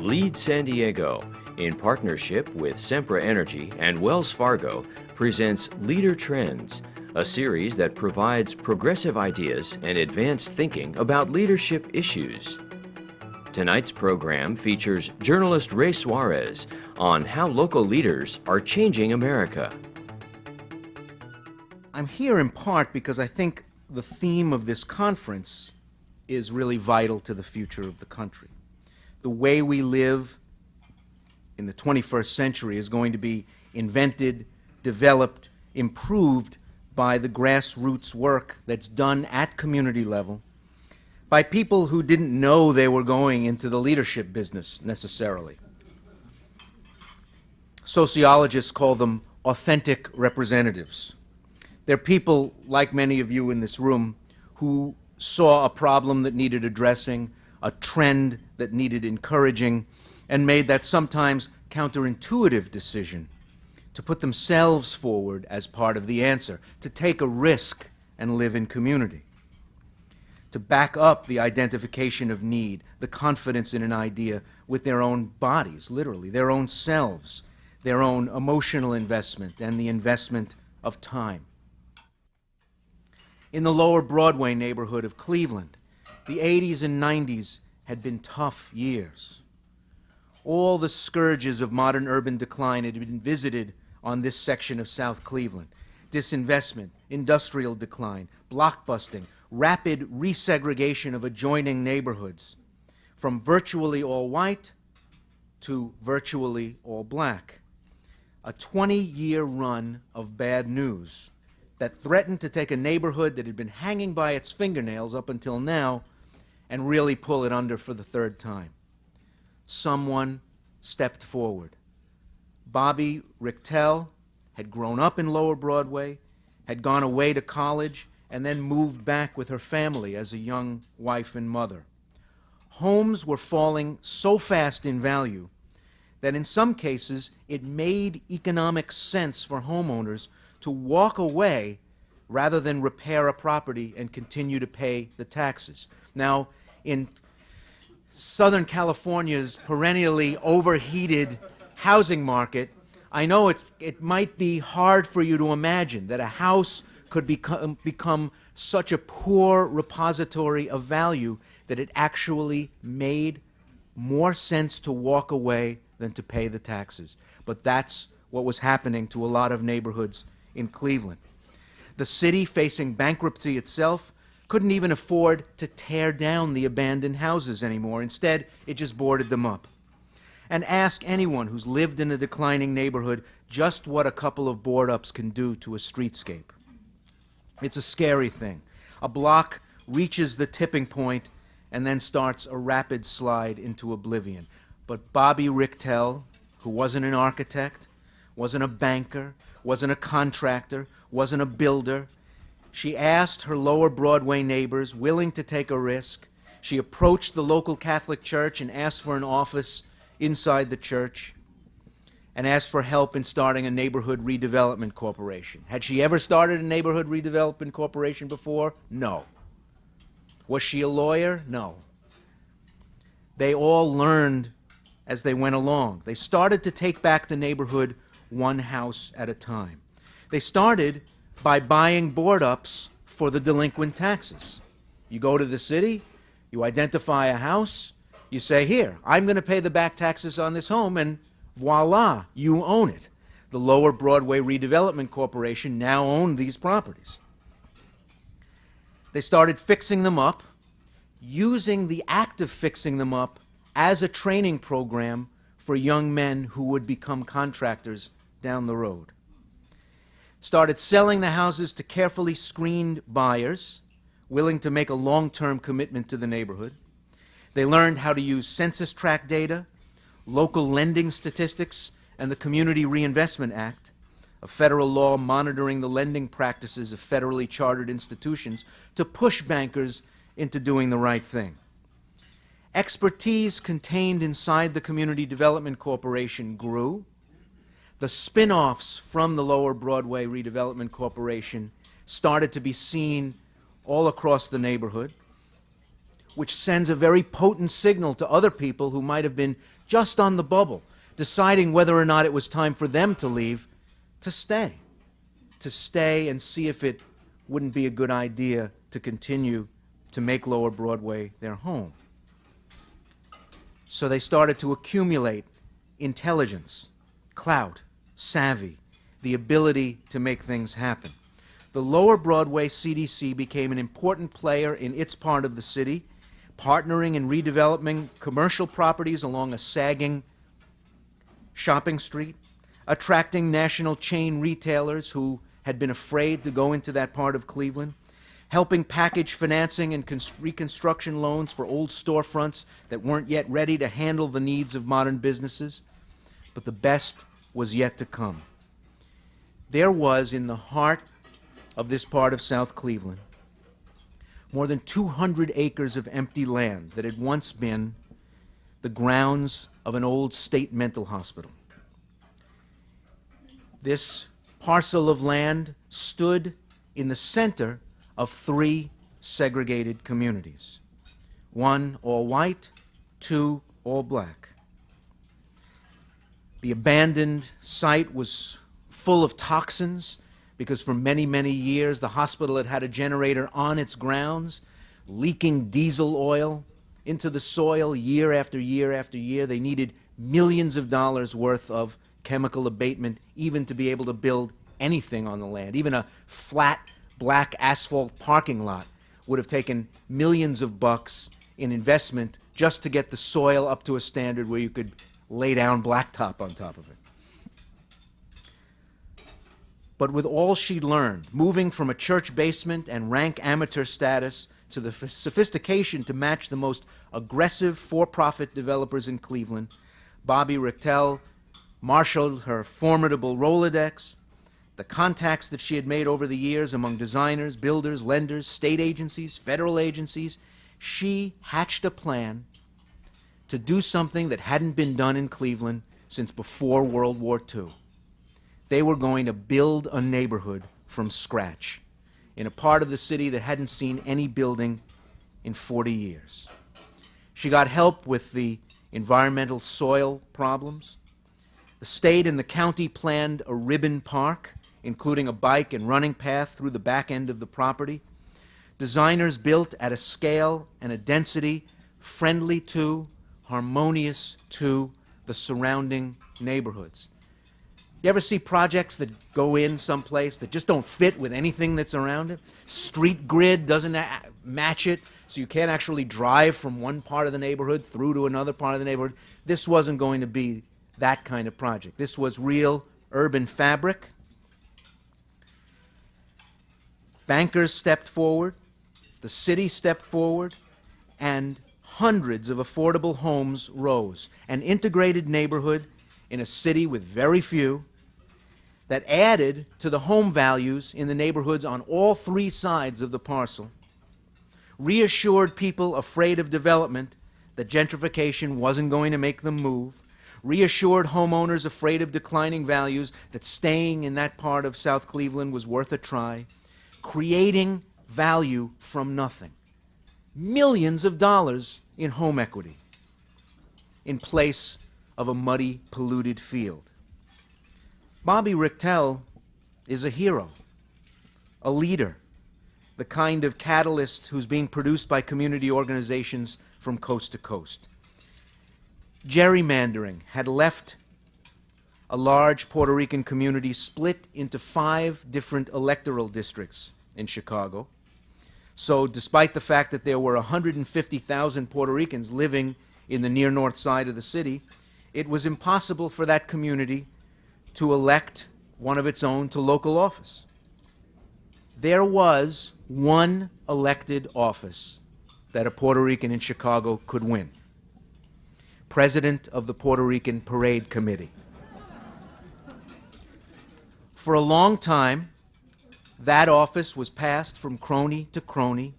LEAD San Diego, in partnership with Sempra Energy and Wells Fargo, presents LEADerTrends, a series that provides progressive ideas and advanced thinking about leadership issues. Tonight's program features journalist Ray Suarez on how local leaders are changing America. I'm here in part because I think the theme of this conference is really vital to the future of the country. The way we live in the 21st century is going to be invented, developed, improved by the grassroots work that's done at community level by people who didn't know they were going into the leadership business necessarily. Sociologists call them authentic representatives. They're people, like many of you in this room, who saw a problem that needed addressing, a trend that needed encouraging, and made that sometimes counterintuitive decision to put themselves forward as part of the answer, to take a risk and live in community, to back up the identification of need, the confidence in an idea with their own bodies, literally, their own selves, their own emotional investment, and the investment of time. In the lower Broadway neighborhood of Cleveland, the 80s and 90s had been tough years. All the scourges of modern urban decline had been visited on this section of South Cleveland. Disinvestment, industrial decline, blockbusting, rapid resegregation of adjoining neighborhoods, from virtually all white to virtually all black. A 20-year run of bad news that threatened to take a neighborhood that had been hanging by its fingernails up until now and really pull it under for the third time. Someone stepped forward. Bobby Richtel had grown up in Lower Broadway, had gone away to college, and then moved back with her family as a young wife and mother. Homes were falling so fast in value that in some cases it made economic sense for homeowners to walk away rather than repair a property and continue to pay the taxes. Now, in Southern California's perennially overheated housing market, I know it might be hard for you to imagine that a house could become such a poor repository of value that it actually made more sense to walk away than to pay the taxes. But that's what was happening to a lot of neighborhoods in Cleveland. The city, facing bankruptcy itself, couldn't even afford to tear down the abandoned houses anymore. Instead, it just boarded them up. And ask anyone who's lived in a declining neighborhood just what a couple of board-ups can do to a streetscape. It's a scary thing. A block reaches the tipping point and then starts a rapid slide into oblivion. But Bobby Richtel, who wasn't an architect, wasn't a banker, wasn't a contractor, wasn't a builder, she asked her Lower Broadway neighbors, willing to take a risk. She approached the local Catholic church and asked for an office inside the church and asked for help in starting a neighborhood redevelopment corporation. Had she ever started a neighborhood redevelopment corporation before? No. Was she a lawyer? No. They all learned as they went along. They started to take back the neighborhood one house at a time. They started by buying board-ups for the delinquent taxes. You go to the city, you identify a house, you say, here, I'm going to pay the back taxes on this home, and voila, you own it. The Lower Broadway Redevelopment Corporation now owned these properties. They started fixing them up, using the act of fixing them up as a training program for young men who would become contractors down the road. Started selling the houses to carefully screened buyers willing to make a long-term commitment to the neighborhood. They learned how to use census tract data, local lending statistics, and the Community Reinvestment Act, a federal law monitoring the lending practices of federally chartered institutions, to push bankers into doing the right thing. Expertise contained inside the Community Development Corporation grew. The spin-offs from the Lower Broadway Redevelopment Corporation started to be seen all across the neighborhood. which sends a very potent signal to other people who might have been just on the bubble, deciding whether or not it was time for them to leave, to stay and see if it wouldn't be a good idea to continue to make Lower Broadway their home. So they started to accumulate intelligence, clout, savvy, the ability to make things happen. The Lower Broadway CDC became an important player in its part of the city, partnering and redeveloping commercial properties along a sagging shopping street, attracting national chain retailers who had been afraid to go into that part of Cleveland, helping package financing and reconstruction loans for old storefronts that weren't yet ready to handle the needs of modern businesses. But the best was yet to come. There was, in the heart of this part of South Cleveland, more than 200 acres of empty land that had once been the grounds of an old state mental hospital. This parcel of land stood in the center of 3 segregated communities. 1 all white, 2 all black. The abandoned site was full of toxins because for many, many years the hospital had had a generator on its grounds, leaking diesel oil into the soil year after year after year. They needed millions of dollars worth of chemical abatement even to be able to build anything on the land. Even a flat black asphalt parking lot would have taken millions of bucks in investment just to get the soil up to a standard where you could lay down blacktop on top of it. But with all she'd learned, moving from a church basement and rank amateur status to the sophistication to match the most aggressive for-profit developers in Cleveland, Bobby Richtel marshaled her formidable Rolodex, the contacts that she had made over the years among designers, builders, lenders, state agencies, federal agencies. She hatched a plan to do something that hadn't been done in Cleveland since before World War II. They were going to build a neighborhood from scratch in a part of the city that hadn't seen any building in 40 years. She got help with the environmental soil problems. The state and the county planned a ribbon park, including a bike and running path through the back end of the property. Designers built at a scale and a density friendly to, harmonious to the surrounding neighborhoods. You ever see projects that go in someplace that just don't fit with anything that's around it? Street grid doesn't match it, so you can't actually drive from one part of the neighborhood through to another part of the neighborhood. This wasn't going to be that kind of project. This was real urban fabric. Bankers stepped forward, the city stepped forward, and hundreds of affordable homes rose. An integrated neighborhood in a city with very few that added to the home values in the neighborhoods on all 3 sides of the parcel, reassured people afraid of development that gentrification wasn't going to make them move, reassured homeowners afraid of declining values that staying in that part of South Cleveland was worth a try, creating value from nothing. Millions of dollars in home equity in place of a muddy, polluted field. Bobby Richtel is a hero, a leader, the kind of catalyst who's being produced by community organizations from coast to coast. Gerrymandering had left a large Puerto Rican community split into 5 different electoral districts in Chicago. So despite the fact that there were 150,000 Puerto Ricans living in the near north side of the city, it was impossible for that community to elect one of its own to local office. There was one elected office that a Puerto Rican in Chicago could win: President of the Puerto Rican Parade Committee. For a long time, that office was passed from crony to crony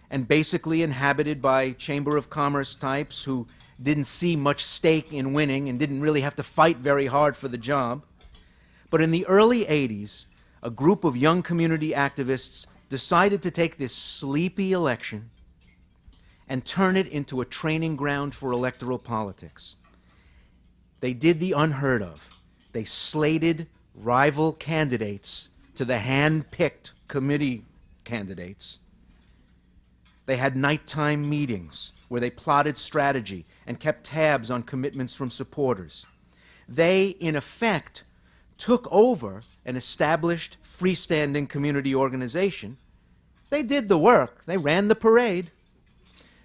and basically inhabited by Chamber of Commerce types who didn't see much stake in winning and didn't really have to fight very hard for the job. But in the early 80s, a group of young community activists decided to take this sleepy election and turn it into a training ground for electoral politics. They did the unheard of. They slated rival candidates to the hand-picked committee candidates. They had nighttime meetings where they plotted strategy and kept tabs on commitments from supporters. They, in effect, took over an established freestanding community organization. They did the work. They ran the parade.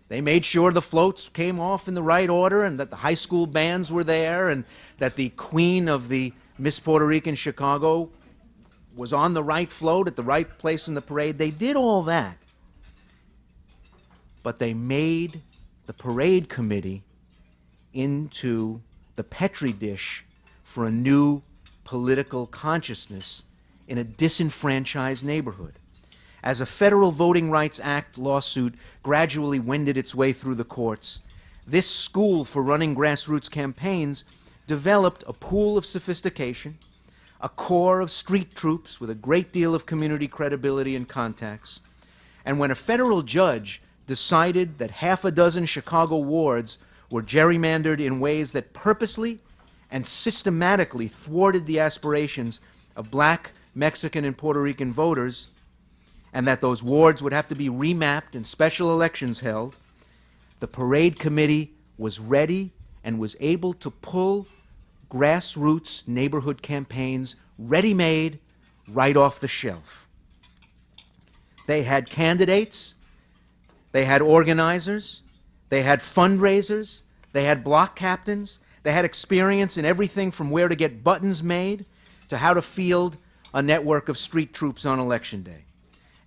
They made sure the floats came off in the right order and that the high school bands were there and that the queen of the Miss Puerto Rican Chicago was on the right float at the right place in the parade. They did all that. But they made the parade committee into the petri dish for a new political consciousness in a disenfranchised neighborhood. As a Federal Voting Rights Act lawsuit gradually wended its way through the courts, this school for running grassroots campaigns developed a pool of sophistication, a core of street troops with a great deal of community credibility and contacts. And when a federal judge decided that half a dozen Chicago wards were gerrymandered in ways that purposely and systematically thwarted the aspirations of black, Mexican, and Puerto Rican voters, and that those wards would have to be remapped and special elections held, the parade committee was ready and was able to pull grassroots neighborhood campaigns ready-made right off the shelf. They had candidates, they had organizers, they had fundraisers, they had block captains, they had experience in everything from where to get buttons made to how to field a network of street troops on Election Day.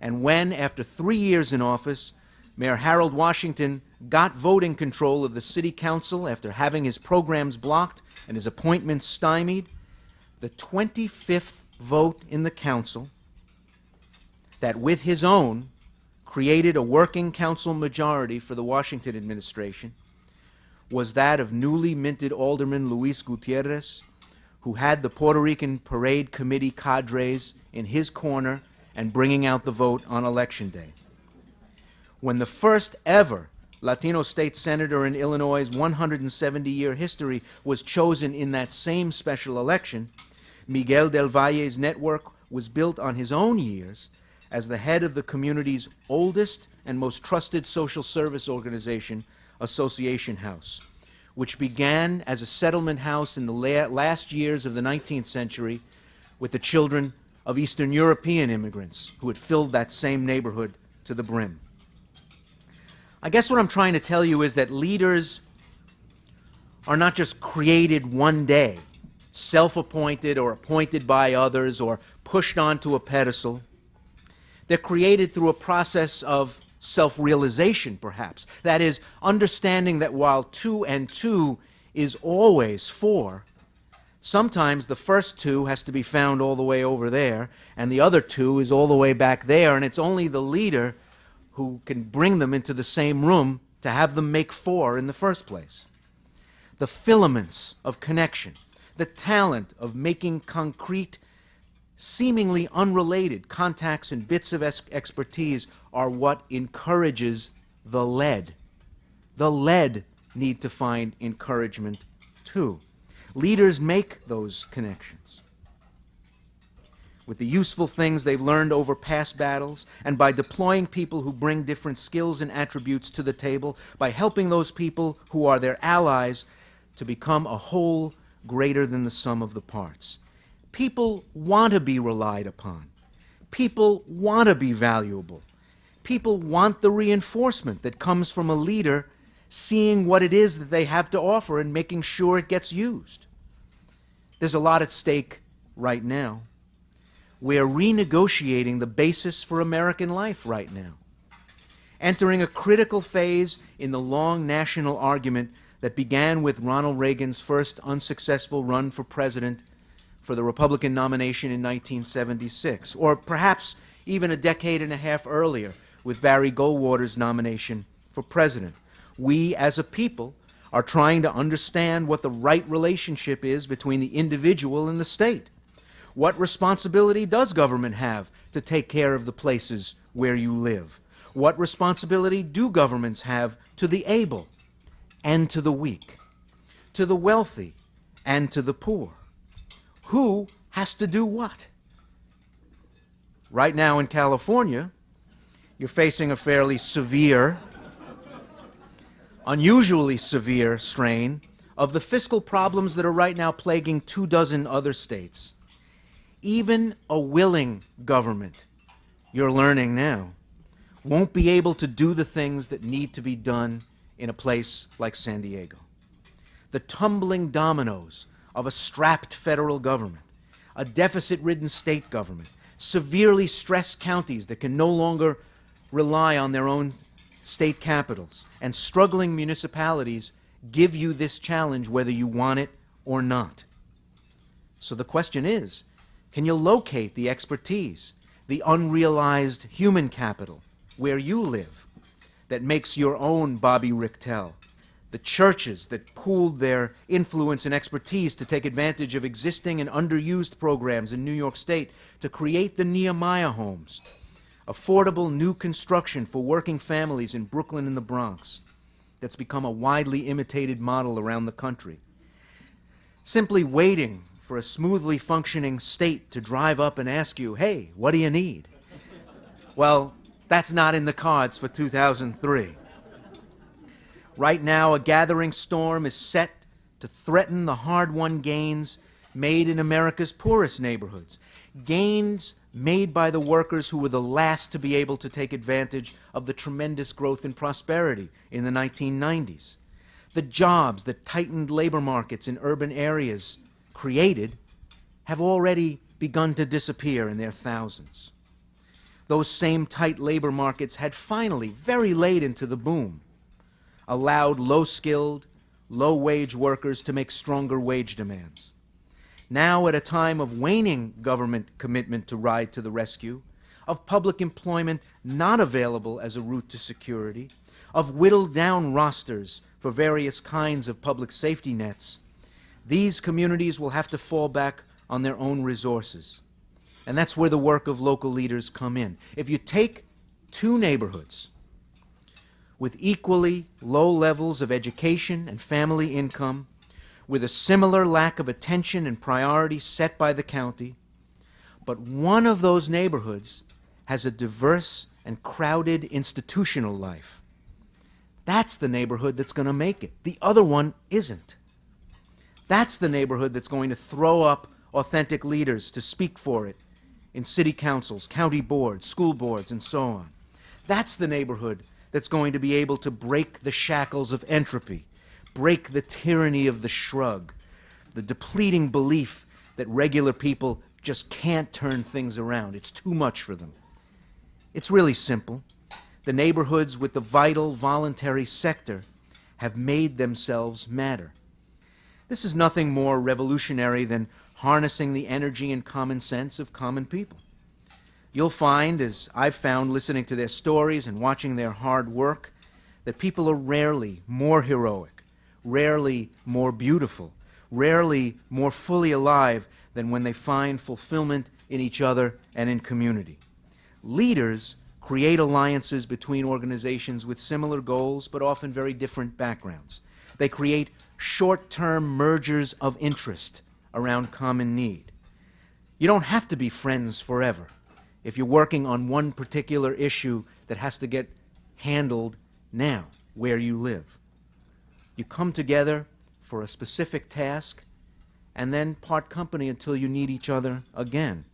And when, after 3 years in office, Mayor Harold Washington got voting control of the city council after having his programs blocked and his appointments stymied, the 25th vote in the council that with his own created a working council majority for the Washington administration was that of newly minted Alderman Luis Gutierrez, who had the Puerto Rican Parade Committee cadres in his corner and bringing out the vote on Election Day. When the first ever Latino state senator in Illinois' 170-year history was chosen in that same special election, Miguel del Valle's network was built on his own years as the head of the community's oldest and most trusted social service organization, Association House, which began as a settlement house in the last years of the 19th century with the children of Eastern European immigrants who had filled that same neighborhood to the brim. I guess what I'm trying to tell you is that leaders are not just created one day, self-appointed or appointed by others or pushed onto a pedestal. They're created through a process of self-realization, perhaps. That is, understanding that while 2 and 2 is always 4, sometimes the first 2 has to be found all the way over there, and the other 2 is all the way back there, and it's only the leader who can bring them into the same room to have them make 4 in the first place. The filaments of connection, the talent of making concrete, seemingly unrelated contacts and bits of expertise are what encourages the led. The led need to find encouragement too. Leaders make those connections with the useful things they've learned over past battles, and by deploying people who bring different skills and attributes to the table, by helping those people who are their allies to become a whole greater than the sum of the parts. People want to be relied upon. People want to be valuable. People want the reinforcement that comes from a leader seeing what it is that they have to offer and making sure it gets used. There's a lot at stake right now. We're renegotiating the basis for American life right now, entering a critical phase in the long national argument that began with Ronald Reagan's first unsuccessful run for president for the Republican nomination in 1976, or perhaps even a decade and a half earlier with Barry Goldwater's nomination for president. We, as a people, are trying to understand what the right relationship is between the individual and the state. What responsibility does government have to take care of the places where you live? What responsibility do governments have to the able and to the weak, to the wealthy and to the poor? Who has to do what? Right now in California, you're facing a fairly severe, unusually severe strain of the fiscal problems that are right now plaguing 24 other states. Even a willing government, you're learning now, won't be able to do the things that need to be done in a place like San Diego. The tumbling dominoes of a strapped federal government, a deficit-ridden state government, severely stressed counties that can no longer rely on their own state capitals, and struggling municipalities give you this challenge whether you want it or not. So the question is, can you locate the expertise, the unrealized human capital where you live that makes your own Bobby Richtel, the churches that pooled their influence and expertise to take advantage of existing and underused programs in New York State to create the Nehemiah homes, affordable new construction for working families in Brooklyn and the Bronx that's become a widely imitated model around the country. Simply waiting for a smoothly functioning state to drive up and ask you, hey, what do you need? Well, that's not in the cards for 2003. Right now, a gathering storm is set to threaten the hard-won gains made in America's poorest neighborhoods, gains made by the workers who were the last to be able to take advantage of the tremendous growth and prosperity in the 1990s. The jobs that tightened labor markets in urban areas created have already begun to disappear in their thousands. Those same tight labor markets had finally, very late into the boom, allowed low-skilled, low-wage workers to make stronger wage demands. Now, at a time of waning government commitment to ride to the rescue, of public employment not available as a route to security, of whittled-down rosters for various kinds of public safety nets, these communities will have to fall back on their own resources. And that's where the work of local leaders come in. If you take two neighborhoods with equally low levels of education and family income, with a similar lack of attention and priority set by the county, but one of those neighborhoods has a diverse and crowded institutional life, that's the neighborhood that's going to make it. The other one isn't. That's the neighborhood that's going to throw up authentic leaders to speak for it in city councils, county boards, school boards, and so on. That's the neighborhood that's going to be able to break the shackles of entropy, break the tyranny of the shrug, the depleting belief that regular people just can't turn things around. It's too much for them. It's really simple. The neighborhoods with the vital voluntary sector have made themselves matter. This is nothing more revolutionary than harnessing the energy and common sense of common people. You'll find, as I've found listening to their stories and watching their hard work, that people are rarely more heroic, rarely more beautiful, rarely more fully alive than when they find fulfillment in each other and in community. Leaders create alliances between organizations with similar goals but often very different backgrounds. They create short-term mergers of interest around common need. You don't have to be friends forever if you're working on one particular issue that has to get handled now, where you live. You come together for a specific task and then part company until you need each other again.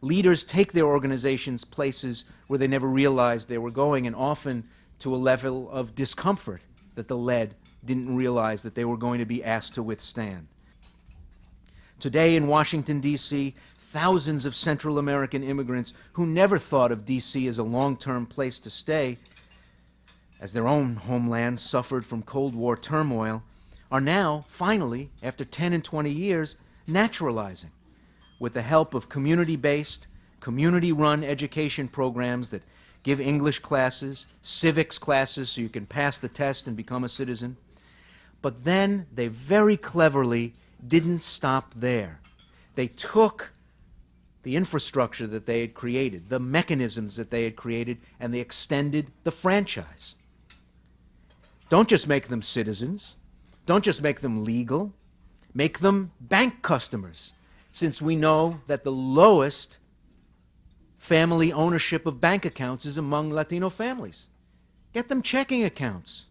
Leaders take their organizations places where they never realized they were going, and often to a level of discomfort that the led didn't realize that they were going to be asked to withstand. Today in Washington, D.C., thousands of Central American immigrants who never thought of D.C. as a long-term place to stay, as their own homelands suffered from Cold War turmoil, are now, finally, after 10 and 20 years, naturalizing with the help of community-based, community-run education programs that give English classes, civics classes so you can pass the test and become a citizen. But then they very cleverly didn't stop there. They took the infrastructure that they had created, the mechanisms that they had created, and they extended the franchise. Don't just make them citizens. Don't just make them legal. Make them bank customers, since we know that the lowest family ownership of bank accounts is among Latino families. Get them checking accounts.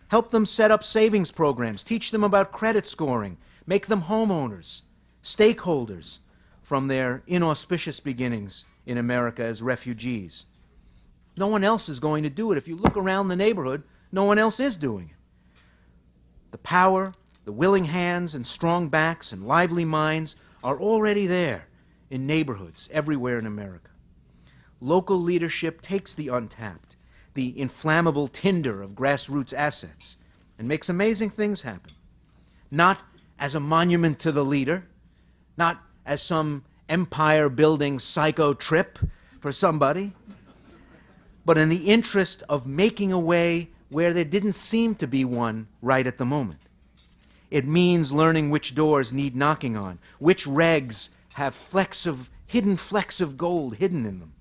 Help them set up savings programs. Teach them about credit scoring. Make them homeowners, stakeholders from their inauspicious beginnings in America as refugees. No one else is going to do it. If you look around the neighborhood, no one else is doing it. The power, the willing hands and strong backs and lively minds are already there in neighborhoods everywhere in America. Local leadership takes the untapped, the inflammable tinder of grassroots assets and makes amazing things happen. Not as a monument to the leader, not as some empire-building psycho trip for somebody, but in the interest of making a way where there didn't seem to be one right at the moment. It means learning which doors need knocking on, which regs have hidden flecks of gold hidden in them.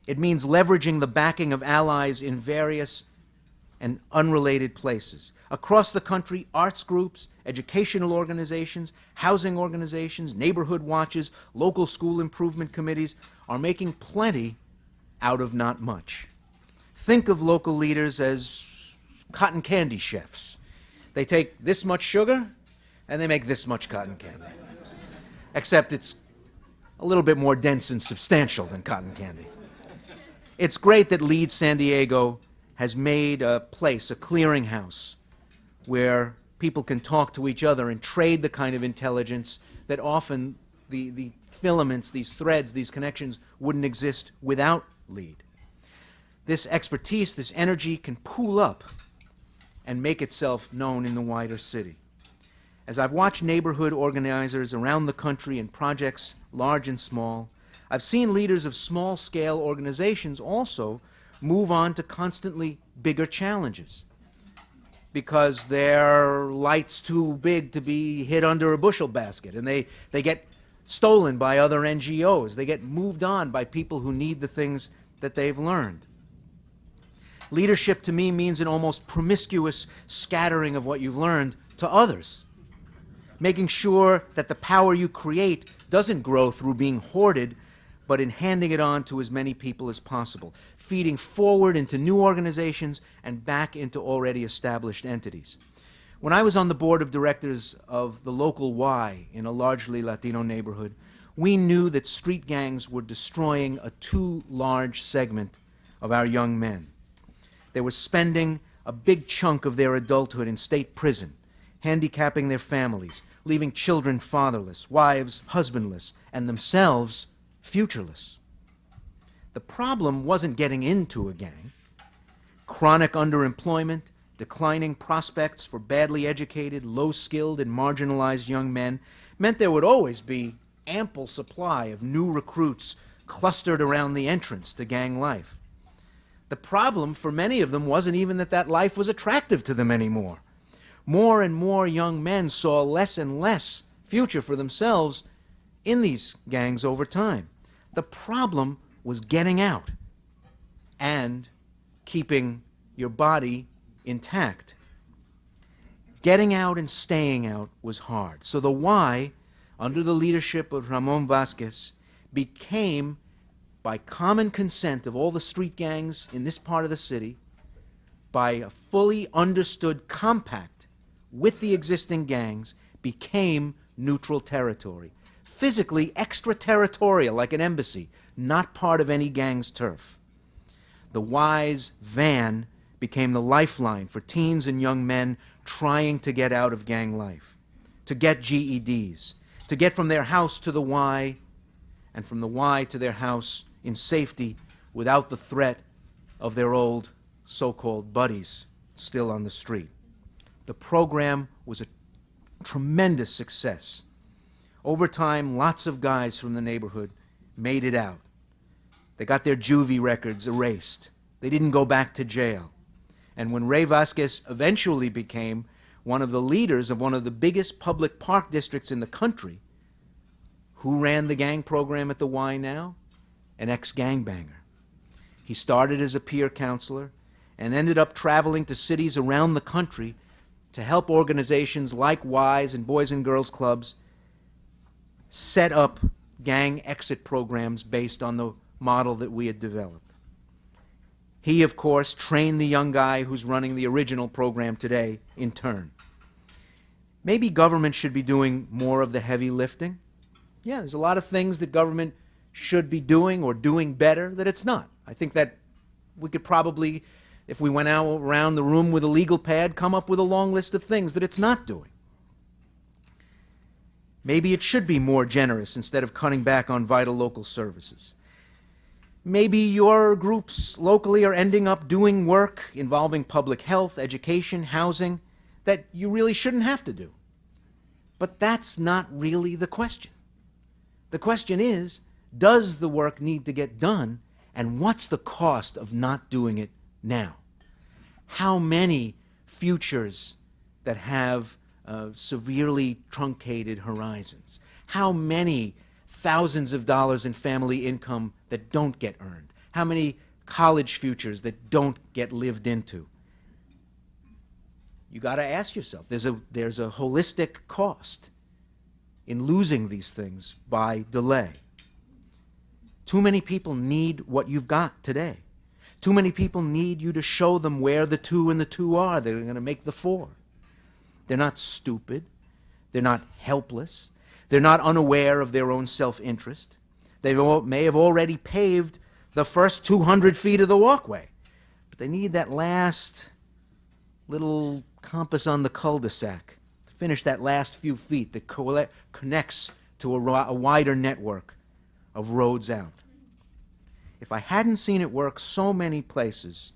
It means leveraging the backing of allies in various and unrelated places. Across the country, arts groups, educational organizations, housing organizations, neighborhood watches, local school improvement committees are making plenty out of not much. Think of local leaders as cotton candy chefs. They take this much sugar and they make this much cotton candy. Except it's a little bit more dense and substantial than cotton candy. It's great that LEAD San Diego has made a place, a clearinghouse, where people can talk to each other and trade the kind of intelligence that often the filaments, these threads, these connections wouldn't exist without LEAD. This expertise, this energy can pool up and make itself known in the wider city. As I've watched neighborhood organizers around the country in projects large and small, I've seen leaders of small-scale organizations also move on to constantly bigger challenges because their light's too big to be hid under a bushel basket, and they get stolen by other NGOs. They get moved on by people who need the things that they've learned. Leadership to me means an almost promiscuous scattering of what you've learned to others, making sure that the power you create doesn't grow through being hoarded, but in handing it on to as many people as possible, feeding forward into new organizations and back into already established entities. When I was on the board of directors of the local Y in a largely Latino neighborhood, we knew that street gangs were destroying a too large segment of our young men. They were spending a big chunk of their adulthood in state prison, handicapping their families, leaving children fatherless, wives husbandless, and themselves futureless. The problem wasn't getting into a gang. Chronic underemployment, declining prospects for badly educated, low-skilled, and marginalized young men meant there would always be ample supply of new recruits clustered around the entrance to gang life. The problem for many of them wasn't even that life was attractive to them anymore. More and more young men saw less and less future for themselves in these gangs over time. The problem was getting out and keeping your body intact. Getting out and staying out was hard. So the Y, under the leadership of Ramon Vasquez, became, by common consent of all the street gangs in this part of the city, by a fully understood compact with the existing gangs, became neutral territory. Physically extraterritorial, like an embassy, not part of any gang's turf. The Y's van became the lifeline for teens and young men trying to get out of gang life, to get GEDs, to get from their house to the Y, and from the Y to their house in safety without the threat of their old so-called buddies still on the street. The program was a tremendous success. Over time, lots of guys from the neighborhood made it out. They got their juvie records erased. They didn't go back to jail. And when Ray Vasquez eventually became one of the leaders of one of the biggest public park districts in the country, Who ran the gang program at the Y now? An ex-gangbanger. He started as a peer counselor and ended up traveling to cities around the country to help organizations like Y's and Boys and Girls Clubs set up gang exit programs based on the model that we had developed. He, of course, trained the young guy who's running the original program today in turn. Maybe government should be doing more of the heavy lifting. Yeah, there's a lot of things that government should be doing or doing better that it's not. I think that we could probably, if we went out around the room with a legal pad, come up with a long list of things that it's not doing. Maybe it should be more generous instead of cutting back on vital local services. Maybe your groups locally are ending up doing work involving public health, education, housing that you really shouldn't have to do. But that's not really the question. The question is, does the work need to get done, and what's the cost of not doing it now? How many futures that have severely truncated horizons? How many thousands of dollars in family income that don't get earned? How many college futures that don't get lived into? You got to ask yourself, there's a holistic cost in losing these things by delay. Too many people need what you've got today. Too many people need you to show them where the two and the two are. They're going to make the four. They're not stupid. They're not helpless. They're not unaware of their own self-interest. They may have already paved the first 200 feet of the walkway, but they need that last little compass on the cul-de-sac to finish that last few feet that connects to a wider network of roads out. If I hadn't seen it work so many places,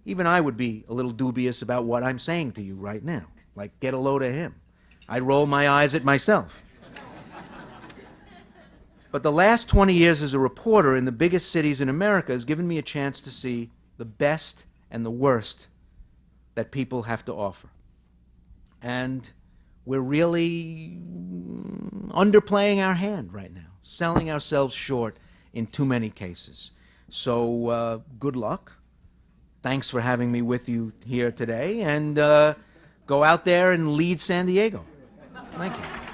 even I would be a little dubious about what I'm saying to you right now. Like, get a load of him. I'd roll my eyes at myself. But the last 20 years as a reporter in the biggest cities in America has given me a chance to see the best and the worst that people have to offer. And we're really underplaying our hand right now, selling ourselves short in too many cases. So good luck. Thanks for having me with you here today, and go out there and lead San Diego. Thank you.